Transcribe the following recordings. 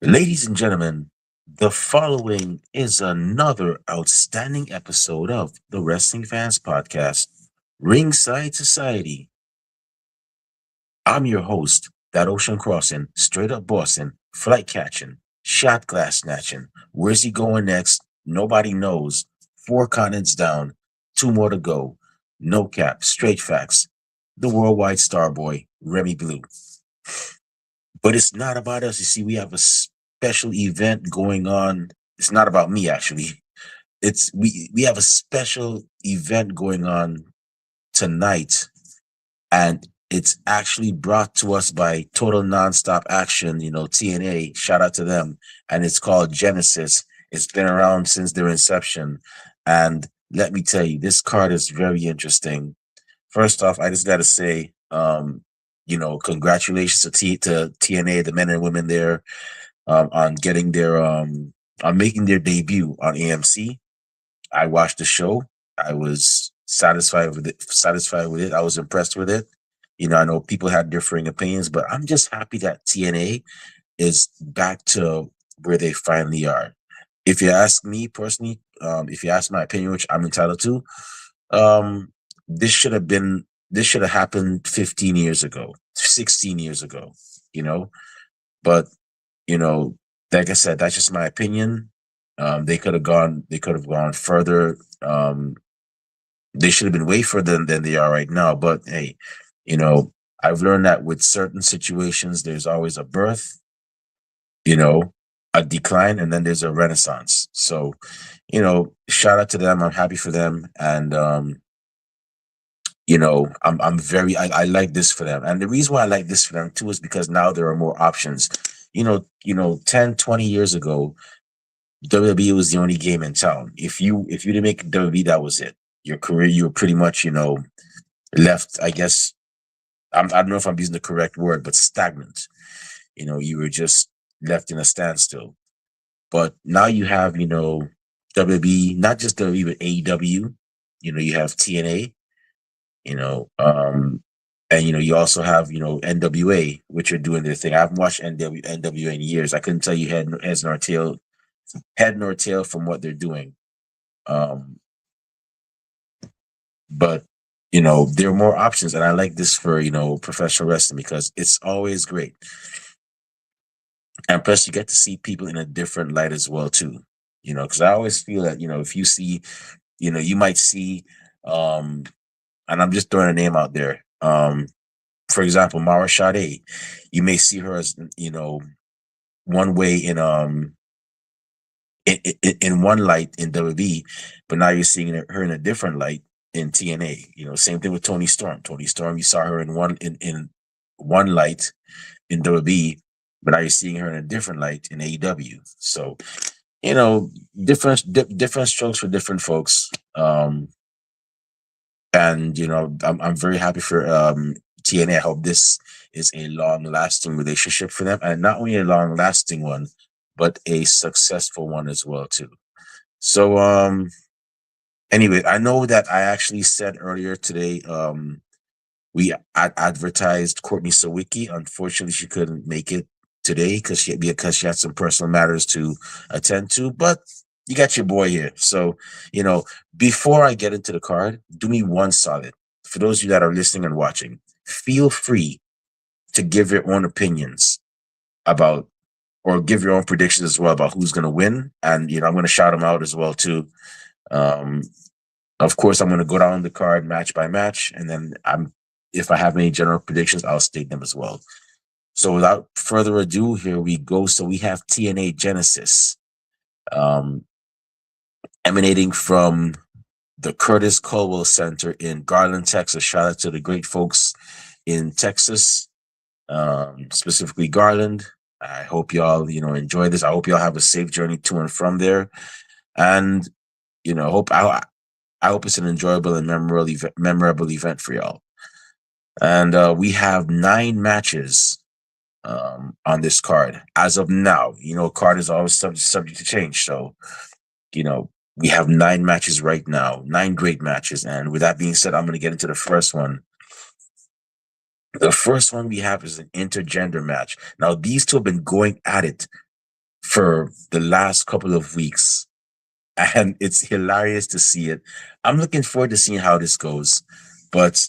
Ladies and gentlemen, the following is another outstanding episode of the Wrestling Fans Podcast, Ringside Society. I'm your host, that ocean crossing, straight up Boston, flight catching, shot glass snatching. Where's he going next? Nobody knows. Four continents down, two more to go. No cap, straight facts. The worldwide star boy, Remy Blue. But it's not about us. You see, we have a special event going on. It's not about me actually. We have a special event going on tonight, and it's actually brought to us by Total Nonstop Action, TNA, shout out to them. And it's called Genesis. It's been around since their inception. And let me tell you, this card is very interesting. First off, I just got to say, congratulations to TNA, the men and women there, on getting their on making their debut on AMC. I watched the show. I was satisfied with it. Satisfied with it. I was impressed with it. I know people had differing opinions, but I'm just happy that TNA is back to where they finally are. If you ask me personally, if you ask my opinion, which I'm entitled to, um, this should have been this should have happened 15 years ago, 16 years ago, you know. But you know, like I said, that's just my opinion. They could have gone further. They should have been way further than they are right now. But hey, you know, I've learned that with certain situations, there's always a birth, you know, a decline, and then there's a renaissance. So, shout out to them. I'm happy for them, and I'm very I like this for them. And the reason why I like this for them too is because now there are more options. 10, 20 years ago, WWE was the only game in town. If you didn't make WWE, that was it. Your career, you were pretty much, left, I guess. I don't know if I'm using the correct word, but stagnant. You were just left in a standstill. But now you have, WWE, not just WWE, but AEW. You have TNA, you know, um, and you also have NWA, which are doing their thing. I haven't watched NWA in years. I couldn't tell you head nor tail from what they're doing. Um, but there are more options, and I like this for professional wrestling because it's always great. And plus, you get to see people in a different light as well too. Because I always feel that if you see, you might see, um, and I'm just throwing a name out there. For example, Mara Sade, you may see her as one way in one light in WWE, but now you're seeing her in a different light in TNA. Same thing with Tony Storm. Tony Storm, you saw her in one light in WWE, but now you're seeing her in a different light in AEW. So different strokes for different folks. And I'm very happy for TNA. I hope this is a long lasting relationship for them, and not only a long lasting one, but a successful one as well too. So anyway, I know that I actually said earlier today we advertised Courtney Sawicki. Unfortunately, she couldn't make it today because she had some personal matters to attend to. But you got your boy here. So, before I get into the card, do me one solid. For those of you that are listening and watching, feel free to give your own opinions about or give your own predictions as well about who's going to win. And, I'm going to shout them out as well too. Um, of course, I'm going to go down the card match by match, and then if I have any general predictions, I'll state them as well. So without further ado, here we go. So we have TNA Genesis, um, emanating from the Curtis Culwell Center in Garland, Texas. Shout out to the great folks in Texas, specifically Garland. I hope y'all, enjoy this. I hope y'all have a safe journey to and from there. And, I hope it's an enjoyable and memorable event for y'all. And we have 9 matches on this card as of now. Card is always subject to change. So, we have 9 matches right now, 9 great matches. And with that being said, I'm going to get into the first one. The first one we have is an intergender match. Now, these two have been going at it for the last couple of weeks, and it's hilarious to see it. I'm looking forward to seeing how this goes, but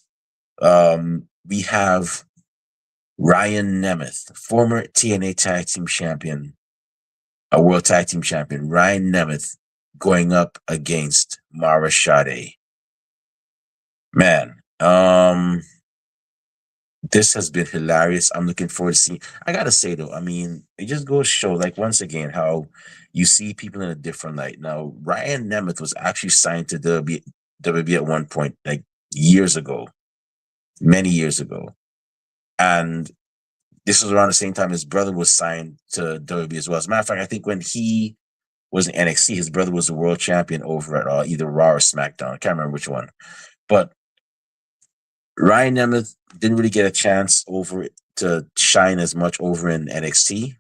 we have Ryan Nemeth, former TNA Tag Team Champion, a World Tag Team Champion, Ryan Nemeth, going up against Mara Sade. Man, this has been hilarious. I'm looking forward to seeing. I gotta say though, I mean, it just goes to show, like once again, how you see people in a different light. Now, Ryan Nemeth was actually signed to WWE at one point, like years ago, many years ago, and this was around the same time his brother was signed to WWE as well. As a matter of fact, I think when he was in NXT, his brother was the world champion over at either Raw or SmackDown. I can't remember which one, but Ryan Nemeth didn't really get a chance over to shine as much over in NXT,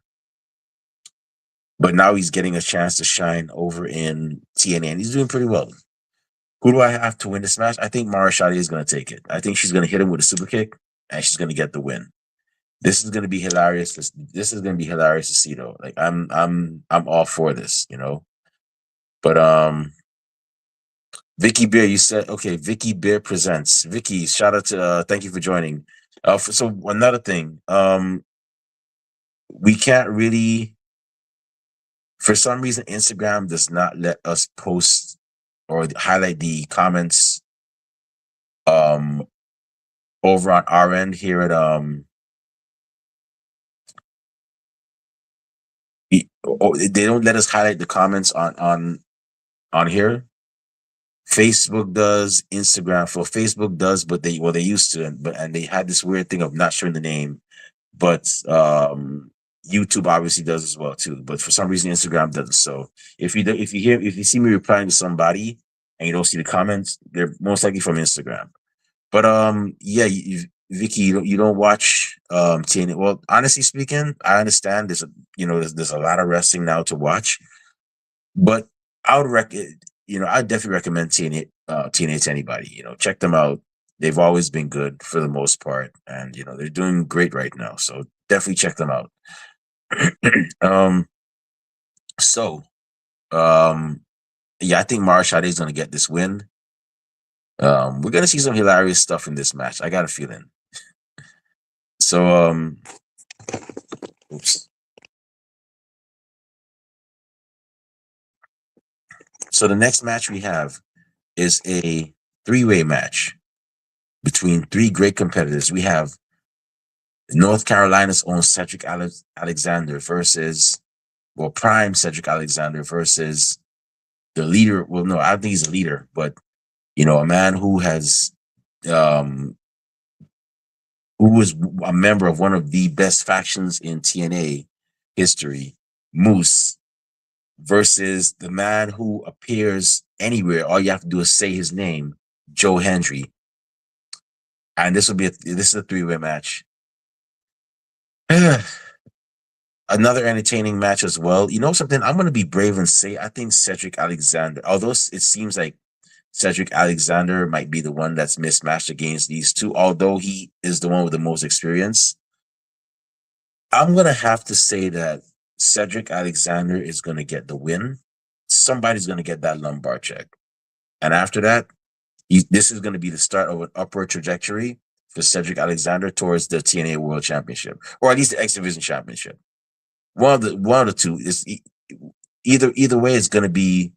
but now he's getting a chance to shine over in TNA, and he's doing pretty well. Who do I have to win this match? I think Mara Shadi is going to take it. I think she's going to hit him with a super kick, and she's going to get the win. This is going to be hilarious. This is going to be hilarious to see, though. Like I'm all for this, you know. But Vicky Bear, you said okay. Vicky Bear presents. Vicky, shout out to thank you for joining. So another thing, we can't really, for some reason, Instagram does not let us post or highlight the comments um over on our end here at they don't let us highlight the comments on here. Facebook does, Instagram for Facebook does, but they used to, and they had this weird thing of not showing the name, but YouTube obviously does as well too. But for some reason, Instagram doesn't. So if you see me replying to somebody and you don't see the comments, they're most likely from Instagram. But yeah, Vicky, you don't watch TNA. Well, honestly speaking, I understand there's a lot of wrestling now to watch, but I would I definitely recommend TNA to anybody. Check them out. They've always been good for the most part, and they're doing great right now. So definitely check them out. um, so yeah, I think Mara Sade is gonna get this win. We're gonna see some hilarious stuff in this match. I got a feeling. So oops. So the next match we have is a three-way match between three great competitors. We have North Carolina's own Cedric Alexander versus, prime Cedric Alexander versus the leader. Well, no, I don't think he's a leader, but a man um, who was a member of one of the best factions in TNA history, Moose, versus the man who appears anywhere. All you have to do is say his name, Joe Hendry. And this is a three-way match. Another entertaining match as well. You know something? I'm going to be brave and say I think Cedric Alexander, although it seems like Cedric Alexander might be the one that's mismatched against these two, although he is the one with the most experience, I'm going to have to say that Cedric Alexander is going to get the win. Somebody's going to get that lumbar check. And after that, this is going to be the start of an upward trajectory for Cedric Alexander towards the TNA World Championship, or at least the X Division Championship. One of the two is either way. It's going to be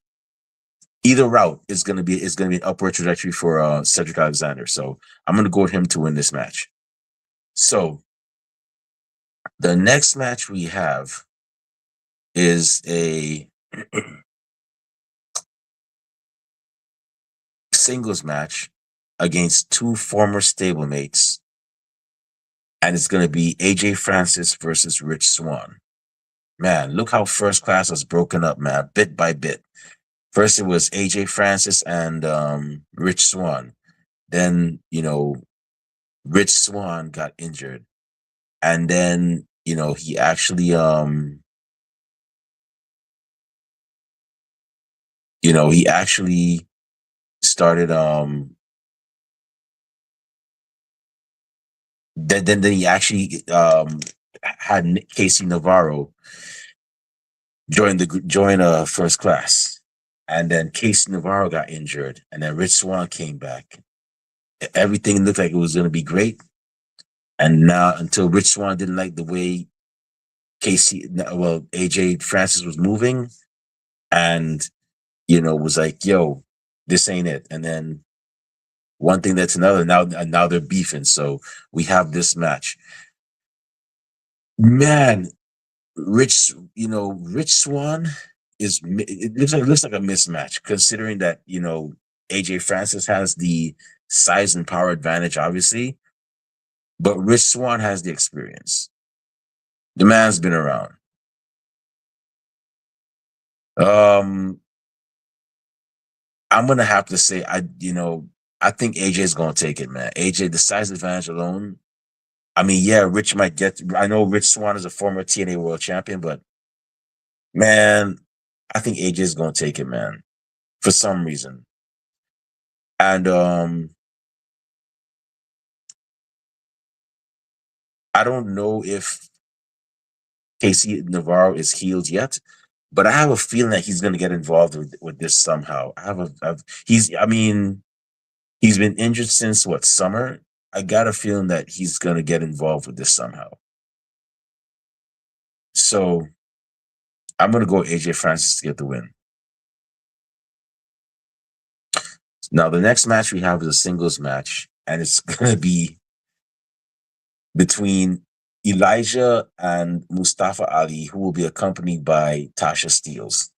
either route is going to be an upward trajectory for Cedric Alexander. So I'm going to go with him to win this match. So the next match we have is a singles match against two former stablemates, and it's going to be AJ Francis versus Rich Swann. Man, look how First Class was broken up, man, bit by bit. First, it was AJ Francis and Rich Swann. Then, Rich Swann got injured. And then, he actually started then he actually had Casey Navarro. join first class, and then Casey Navarro got injured, and then Rich Swann came back. Everything looked like it was going to be great, and now until Rich Swann didn't like the way AJ Francis was moving, and was like, "Yo, this ain't it." And then one thing that's another. Now they're beefing. So we have this match. Man, Rich Swann it looks like a mismatch considering that AJ Francis has the size and power advantage, obviously, but Rich Swann has the experience. The man's been around. Um, I'm gonna have to say I think AJ's gonna take it, man. AJ, the size advantage alone. I mean, yeah, Rich might get. I know Rich Swann is a former TNA World Champion, but man, I think AJ's gonna take it, man, for some reason. And I don't know if Casey Navarro is healed yet, but I have a feeling that he's gonna get involved with this somehow. I mean, he's been injured since what, summer? I got a feeling that he's gonna get involved with this somehow. So I'm gonna go AJ Francis to get the win. Now the next match we have is a singles match, and it's gonna be between Elijah and Mustafa Ali, who will be accompanied by Tasha Steeles.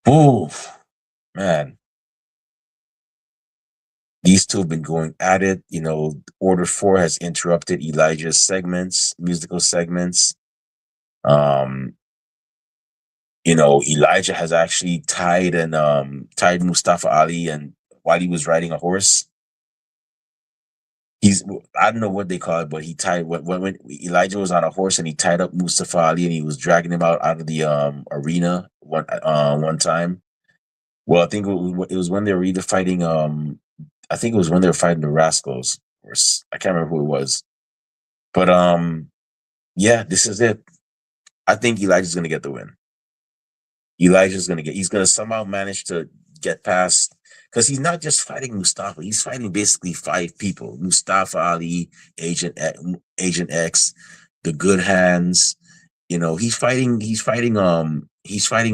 Oh man, these two have been going at it. Order 4 has interrupted Elijah's musical segments. Um, Elijah has actually tied Mustafa Ali, and while he was riding a horse. I don't know what they call it, but he tied when Elijah was on a horse and he tied up Mustafa Ali and he was dragging him out of the arena one time. Well, I think it was when they were either fighting. I think it was when they were fighting the Rascals, I can't remember who it was. But yeah, this is it. I think Elijah's gonna get the win. He's gonna somehow manage to get past, because he's not just fighting Mustafa. He's fighting basically 5 people: Mustafa Ali, Agent X, the Good Hands. He's fighting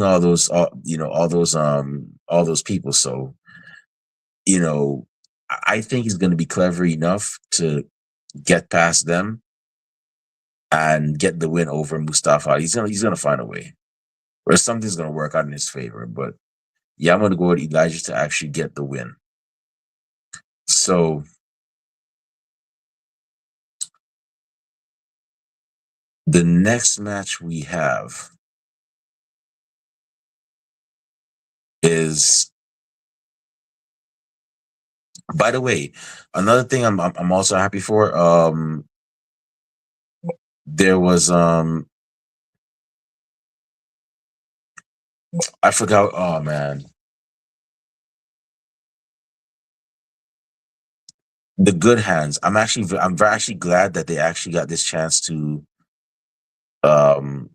all those people. So I think he's going to be clever enough to get past them and get the win over Mustafa Ali. He's gonna find a way, or something's gonna work out in his favor. But yeah, I'm gonna go with Elijah to actually get the win. So the next match we have is, by the way, another thing I'm also happy for. There was I forgot. Oh man, the Good Hands. I'm actually glad that they actually got this chance to. Um,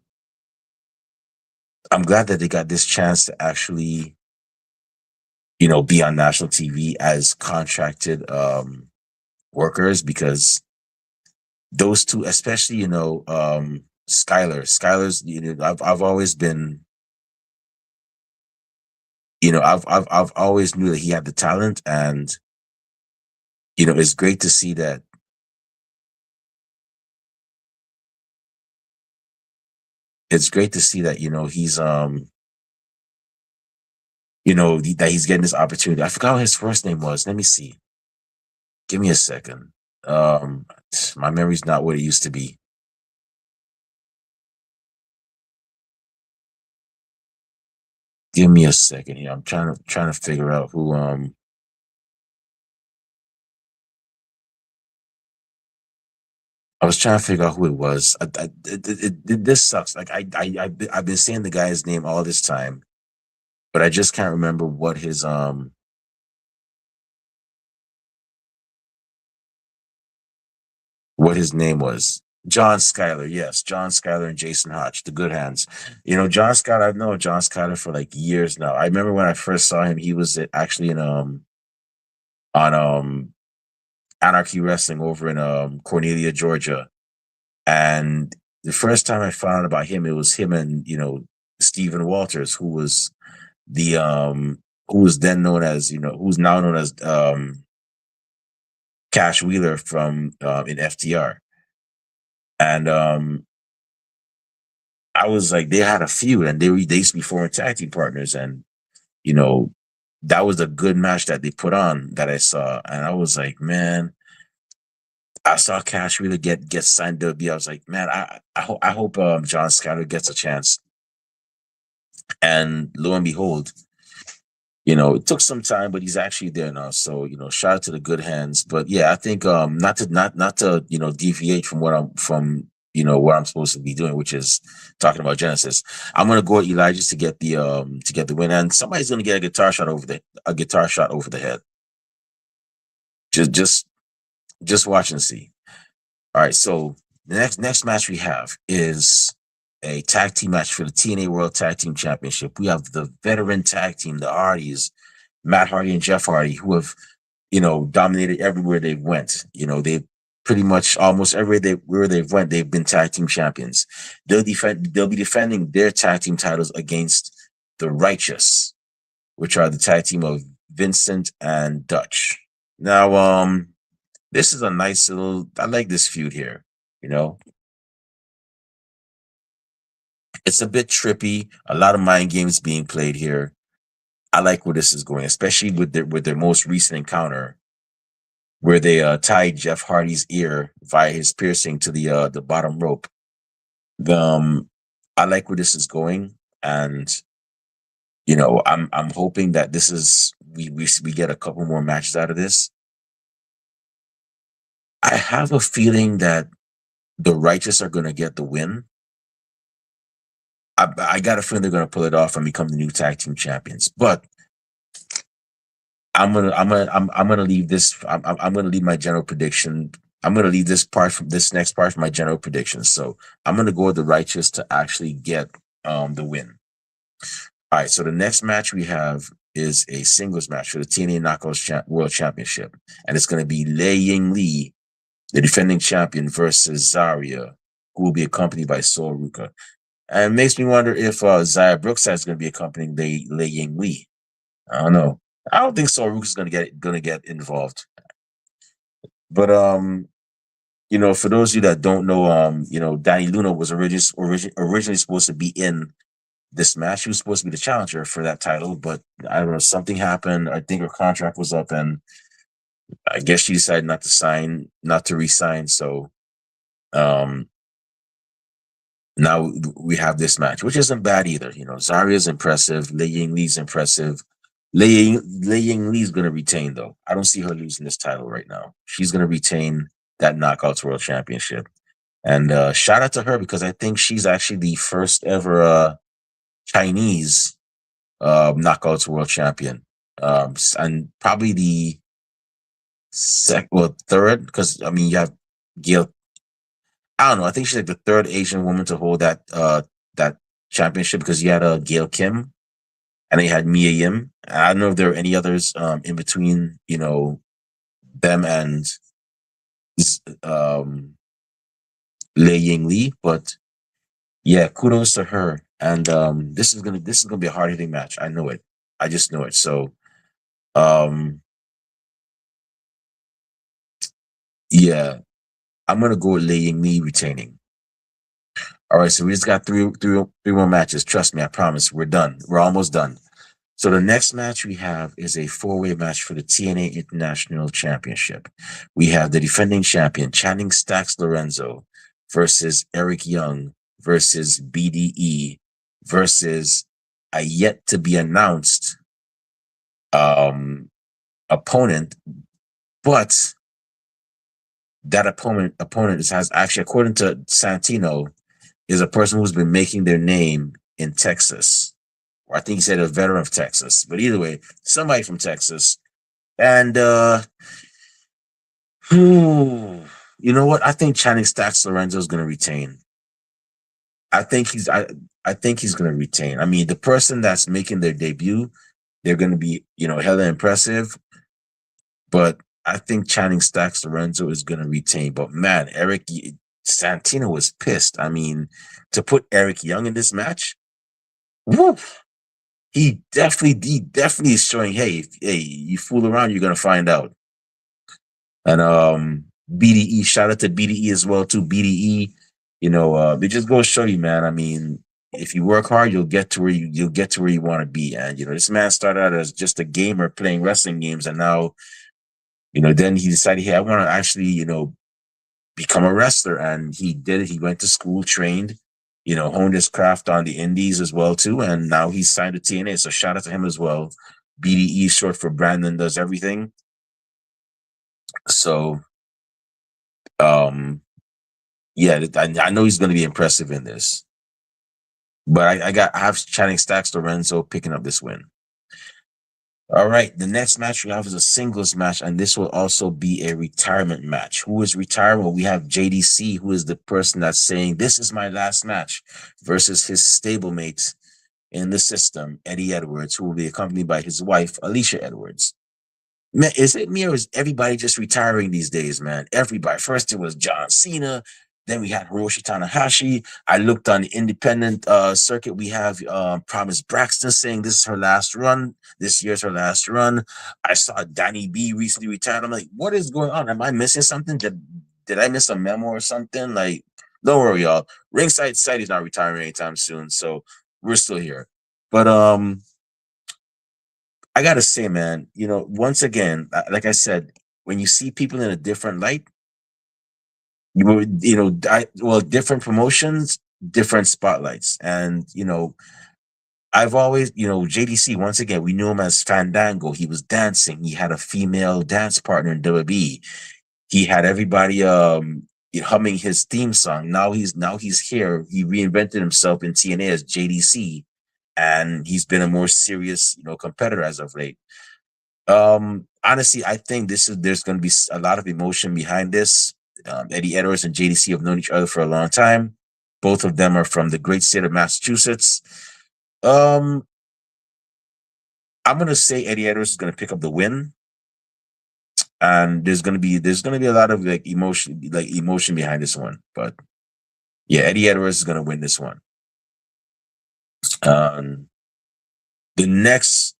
I'm glad that they got this chance to actually, be on national TV as contracted workers, because those two, especially, Skylar's, I've always been, I've always knew that he had the talent, and it's great to see that. It's great to see that he's that he's getting this opportunity. I forgot what his first name was. Let me see. Give me a second. Um, my memory's not what it used to be. Give me a second here. I'm trying to figure out who. I was trying to figure out who it was. This sucks. Like I've been saying the guy's name all this time, but I just can't remember what his name was. John Schuyler, yes, John Schuyler and Jason Hodge, the good hands. John Schuyler. I've known John Schuyler for like years now. I remember when I first saw him, he was actually in on Anarchy Wrestling over in Cornelia, Georgia. And the first time I found out about him, it was him and Stephen Walters, the who was then known as who's now known as Cash Wheeler from in FTR. And I was like, they had a feud, and they used to be former tag team partners, and you know that was a good match that they put on that I saw, and I was like, man, I saw Cash Wheeler get signed to W. I was like, man, I hope John Scott gets a chance, and lo and behold, it took some time, but he's actually there now. So, shout out to the good hands. But yeah, I think not to deviate from what I'm supposed to be doing, which is talking about Genesis. I'm gonna go with Elijah to get the win. And somebody's gonna get a guitar shot over the head. Just watch and see. All right, so the next match we have is a tag team match for the TNA World Tag Team Championship. We have the veteran tag team, the Hardys, Matt Hardy and Jeff Hardy, who have, dominated everywhere they've went. They pretty much almost where they've went, they've been tag team champions. They'll be defending their tag team titles against the Righteous, which are the tag team of Vincent and Dutch. Now, this is a nice I like this feud here, It's a bit trippy. A lot of mind games being played here. I like where this is going, especially with their most recent encounter, where they tied Jeff Hardy's ear via his piercing to the bottom rope. I like where this is going, and I'm hoping that this is we get a couple more matches out of this. I have a feeling that the Righteous are going to get the win. I got a feeling they're going to pull it off and become the new tag team champions. But I'm gonna leave this. I'm gonna leave my general prediction. I'm gonna leave this next part for my general prediction. So I'm gonna go with the Righteous to actually get the win. All right. So the next match we have is a singles match for the TNA Knockouts World Championship, and it's gonna be Lei Ying Lee, the defending champion, versus Zarya, who will be accompanied by Sol Ruka. And it makes me wonder if Zaya Brookside is going to be accompanying Lei Ying Lee. I don't know. I don't think Sol Ruka is going to get involved. But for those of you that don't know, Danny Luna was originally supposed to be in this match. She was supposed to be the challenger for that title, but I don't know, something happened. I think her contract was up, and I guess she decided not to resign. So, now we have this match, which isn't bad either. Zarya's impressive. Lei Ying Lee's impressive. Lei Ying Lee's going to retain, though. I don't see her losing this title right now. She's going to retain that Knockouts World Championship. And shout out to her, because I think she's actually the first ever Chinese Knockouts World Champion. And probably the third, because, you have Gail. I don't know. I think she's like the third Asian woman to hold that championship, because you had Gail Kim, and they had Mia Yim. I don't know if there were any others in between, them and Lei Ying Lee. But yeah, kudos to her. And this is gonna be a hard hitting match. I know it. I just know it. So yeah, I'm gonna go with Lei Ying Lee retaining. All right, so we just got three more matches. Trust me, I promise. We're done. We're almost done. So the next match we have is a 4-way match for the TNA International Championship. We have the defending champion, Channing Stacks Lorenzo, versus Eric Young, versus BDE, versus a yet to be announced opponent, but that opponent has actually, according to Santino, is a person who's been making their name in Texas. Or I think he said a veteran of Texas. But either way, somebody from Texas. And You know what? I think Channing Stacks Lorenzo is going to retain. I think he's I think he's going to retain. I mean, the person that's making their debut, they're going to be hella impressive. But I think Channing Stacks Lorenzo is going to retain. But man, Santino was pissed. I mean, to put Eric Young in this match, woof, he definitely is showing. Hey, you fool around, you're going to find out. And BDE, shout out to BDE as well too. BDE, it just goes to show you, man. I mean, if you work hard, you'll get to where you want to be. And this man started out as just a gamer playing wrestling games, and now then he decided, hey, I want to actually become a wrestler, and he did it. He went to school, trained, honed his craft on the indies as well too, and now he's signed to TNA. So shout out to him as well. BDE, short for Brandon Does Everything. So yeah, I know he's going to be impressive in this, but I have Channing Stacks Lorenzo picking up this win. All right, the next match we have is a singles match, and this will also be a retirement match. Who is retiring? Well, we have JDC, who is the person that's saying, this is my last match, versus his stablemate in the system, Eddie Edwards, who will be accompanied by his wife, Alicia Edwards. Man, is it me or is everybody just retiring these days, man? Everybody. First, it was John Cena. Then we had Hiroshi Tanahashi. I looked on the independent circuit. We have Promise Braxton saying this is her last run. This year's her last run. I saw Danny B recently retired. I'm like, what is going on? Am I missing something? Did I miss a memo or something? Like, don't worry, y'all. Ringside Site is not retiring anytime soon, so we're still here. But I gotta say, man, once again, like I said, when you see people in a different light, different promotions, different spotlights, and I've always, JDC. Once again, we knew him as Fandango. He was dancing. He had a female dance partner in WWE. He had everybody humming his theme song. Now he's here. He reinvented himself in TNA as JDC, and he's been a more serious, competitor as of late. Honestly, I think there's going to be a lot of emotion behind this. Eddie Edwards and JDC have known each other for a long time. Both of them are from the great state of Massachusetts. I'm gonna say Eddie Edwards is gonna pick up the win, and there's gonna be a lot of emotion behind this one. But yeah, Eddie Edwards is gonna win this one. The next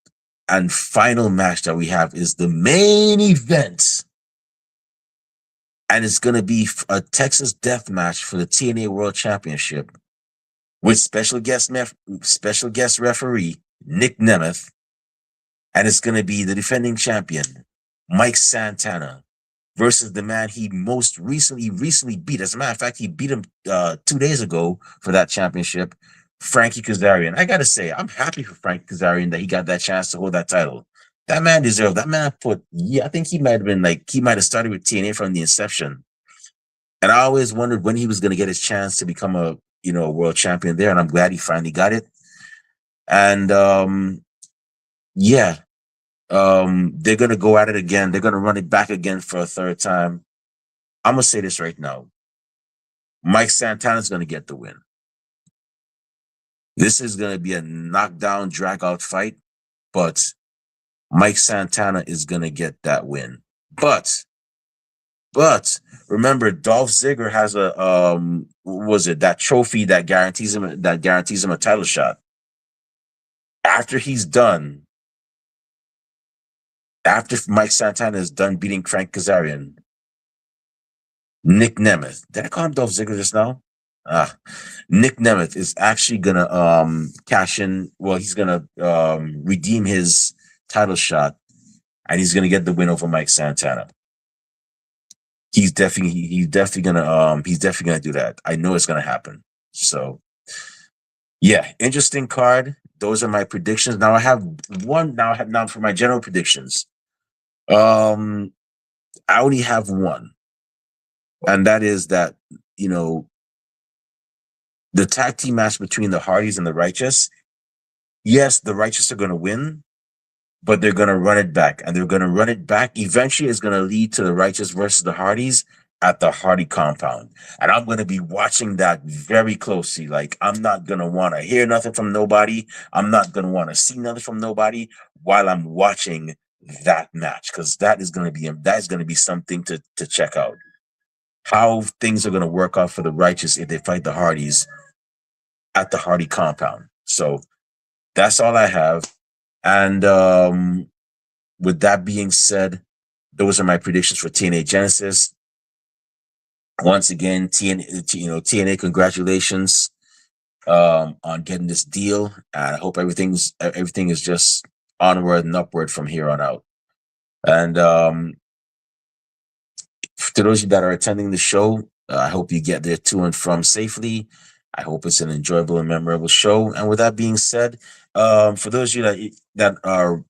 and final match that we have is the main event, and it's gonna be a Texas Death Match for the TNA World Championship with special guest referee Nick Nemeth, and it's going to be the defending champion Mike Santana versus the man he most recently beat. As a matter of fact, he beat him 2 days ago for that championship, Frankie Kazarian. I gotta say, I'm happy for Frankie Kazarian that he got that chance to hold that title. That man deserved. That man I think he might have started with TNA from the inception. And I always wondered when he was going to get his chance to become a world champion there, and I'm glad he finally got it. And they're gonna go at it again. They're gonna run it back again for a third time. I'm gonna say this right now. Mike Santana's gonna get the win. This is gonna be a knockdown, drag out fight, but Mike Santana is gonna get that win. But remember, Dolph Ziggler has that trophy that guarantees him a title shot. After Mike Santana is done beating Frank Kazarian, Nick Nemeth, did I call him Dolph Ziggler just now? Nick Nemeth is actually gonna cash in. Well, he's gonna redeem his title shot, and he's gonna get the win over Mike Santana. He's definitely gonna do that. I know it's gonna happen. So yeah, interesting card. Those are my predictions. Now I have one. Now for my general predictions. I only have one, and that is that the tag team match between the Hardys and the Righteous. Yes, the Righteous are going to win, but they're going to run it back, and they're going to run it back. Eventually, it's going to lead to the Righteous versus the Hardys, at the Hardy compound. And I'm going to be watching that very closely. Like, I'm not going to want to hear nothing from nobody. I'm not going to want to see nothing from nobody while I'm watching that match, because that is going to be something to check out. How things are going to work out for the righteous if they fight the Hardys at the Hardy compound. So that's all I have. And with that being said, those are my predictions for TNA Genesis. Once again, TNA, congratulations on getting this deal. And I hope everything is just onward and upward from here on out. And to those of you that are attending the show, I hope you get there to and from safely. I hope it's an enjoyable and memorable show. And with that being said, for those of you that are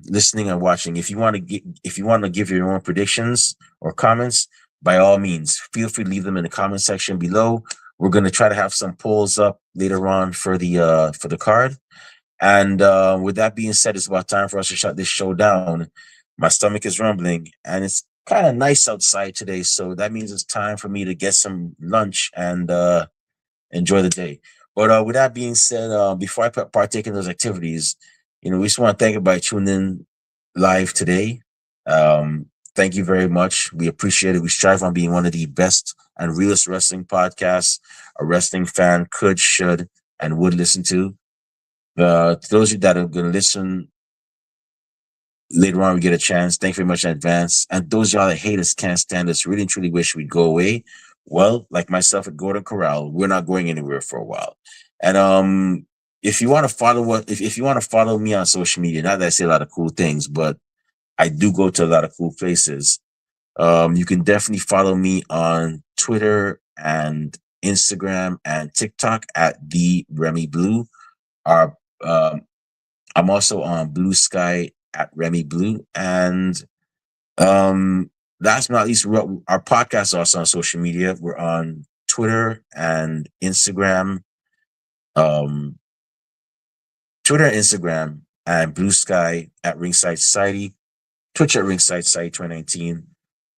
listening and watching, if you want to give your own predictions or comments, by all means, feel free to leave them in the comment section below. We're going to try to have some polls up later on for the card. And with that being said, it's about time for us to shut this show down. My stomach is rumbling, and it's kind of nice outside today, so that means it's time for me to get some lunch and enjoy the day. But with that being said, before I partake in those activities, we just want to thank everybody tuning in live today. Thank you very much. We appreciate it. We strive on being one of the best and realest wrestling podcasts a wrestling fan could, should, and would listen to. To those of you that are going to listen later on, we get a chance. Thank you very much in advance. And those of y'all that hate us, can't stand us, really and truly wish we'd go away. Well, like myself at Gordon Corral, we're not going anywhere for a while. And if you want to if you want to follow me on social media, not that I say a lot of cool things, but I do go to a lot of cool places. You can definitely follow me on Twitter and Instagram and TikTok at the Remy Blue. Our I'm also on Blue Sky at Remy Blue. And last but not least, our podcast is also on social media. We're on Twitter and Instagram. Twitter and Instagram, and Blue Sky at Ringside Society, Twitch at Ringside Society 2019.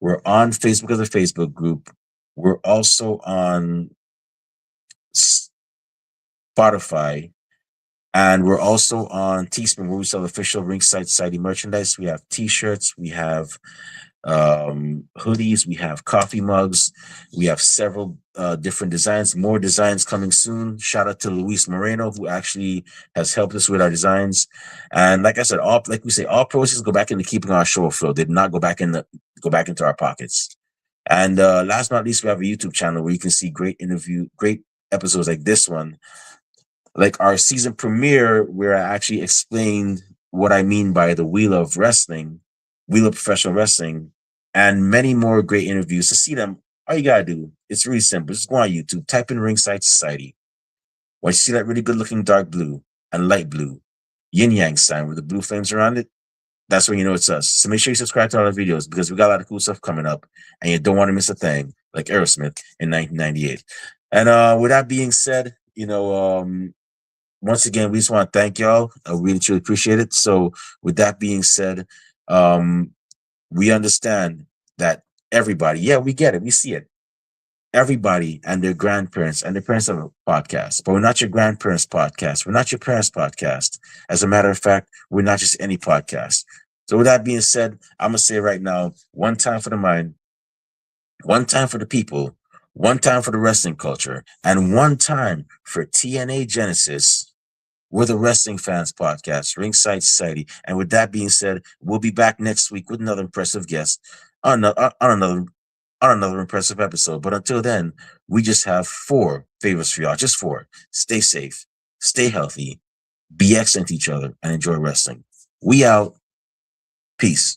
We're on Facebook as a Facebook group. We're also on Spotify. And we're also on Teespring, where we sell official Ringside Society merchandise. We have T-shirts, we have hoodies, we have coffee mugs, we have several different designs. More designs coming soon. Shout out to Luis Moreno, who actually has helped us with our designs. And like I said, all proceeds go back into keeping our show afloat. They did not go back into our pockets. And last but not least, we have a YouTube channel where you can see great episodes like this one. Like our season premiere, where I actually explained what I mean by the wheel of professional wrestling, and many more great interviews. To see them, all you gotta do, it's really simple. Just go on YouTube, type in Ringside Society. Once you see that really good looking dark blue and light blue yin yang sign with the blue flames around it, that's when you know it's us. So make sure you subscribe to all our videos, because we got a lot of cool stuff coming up, and you don't want to miss a thing, like Aerosmith in 1998. And with that being said, once again, we just want to thank y'all. I really, truly appreciate it. So with that being said, we understand that everybody, yeah, we get it. We see it. Everybody and their grandparents and their parents have a podcast, but we're not your grandparents' podcast. We're not your parents' podcast. As a matter of fact, we're not just any podcast. So with that being said, I'm going to say right now, one time for the mind, one time for the people, one time for the wrestling culture, and one time for TNA Genesis. We're the Wrestling Fans Podcast, Ringside Society. And with that being said, we'll be back next week with another impressive guest on another impressive episode. But until then, we just have 4 favors for y'all. Just 4. Stay safe, stay healthy, be excellent to each other, and enjoy wrestling. We out. Peace.